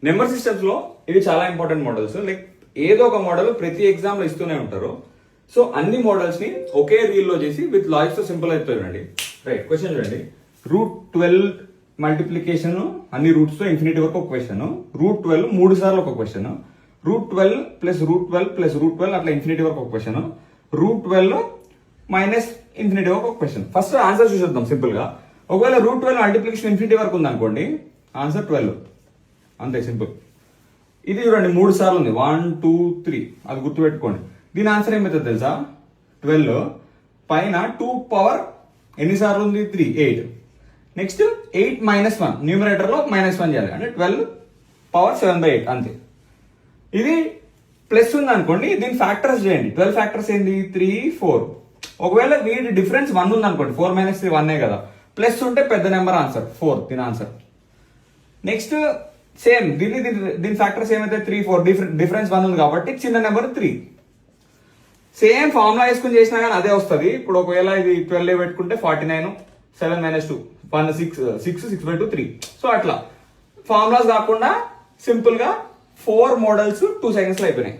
Number systems లో ఇవి చాలా ఇంపార్టెంట్ మోడల్స్. లైక్ ఏదో ఒక మోడల్ ప్రతి ఎగ్జామ్ లో ఇస్తూనే ఉంటారు. సో అన్ని మోడల్స్ ని ఒకే రీల్ లో చేసి విత్ లాజిక్స్ తో సింపుల్ అయిపోయిందండి. రైట్, క్వశ్చన్ చూడండి. √12 మల్టిప్లికేషన్ అన్ని రూట్స్ తో ఇన్ఫినిటీ వరకు ఒక క్వశ్చన్, √12 3 సార్లు ఒక క్వశ్చన్, √12 ప్లస్ √12 ప్లస్ √12 అట్లా ఇన్ఫినిటీ వరకు ఒక క్వశ్చన్, √12 మైనస్ ఇన్ఫినిటీ వరకు ఒక క్వశ్చన్. ఫస్ట్ ఆన్సర్ చూసేద్దాం సింపుల్ గా. ఒకవేళ √12 మల్టిప్లికేషన్ ఇన్ఫినిటీ వరకు ఉంది అనుకోండి, ఆన్సర్ 12, అంతే సింపుల్. ఇది చూడండి 3 సార్లు ఉంది, 1 2 3, అది గుర్తుపెట్టుకోండి. దీని ఆన్సర్ ఏమవుతుంది తెలుసా? 12 పైన 2 పవర్ ఎన్ని సార్లు ఉంది? 3, 8. నెక్స్ట్ 8 మైనస్ 1, న్యూమరేటర్ లో -1 చేయాలి, అంటే 12 పవర్ 7/8 అంతే. ఇది ప్లస్ ఉంది అనుకోండి, దీని ఫ్యాక్టర్స్ చేయండి. 12 ఫ్యాక్టర్స్ ఏంటి? 3 4. ఒకవేళ వీటి డిఫరెన్స్ 1 ఉంది అనుకోండి, 4 మైనస్ 3 1 కదా, ప్లస్ ఉంటే పెద్ద నెంబర్ ఆన్సర్ 4, దీని ఆన్సర్. నెక్స్ట్ సేమ్ దీని ఫ్యాక్టర్స్ ఏమైతే 3 4, డిఫరెన్స్ 1 ఉంది కాబట్టి చిన్న నెంబర్ 3. సేమ్ ఫార్ములా వేసుకుని చేసినా కానీ అదే వస్తుంది. ఇప్పుడు ఒకవేళ ఇది 12 పెట్టుకుంటే 49, 7 మైనస్ 2 1 6 6/2 3. సో అట్లా ఫార్ములాస్ కాకుండా సింపుల్ గా 4 మోడల్స్ 2 సెకండ్స్ లో అయిపోయినాయి.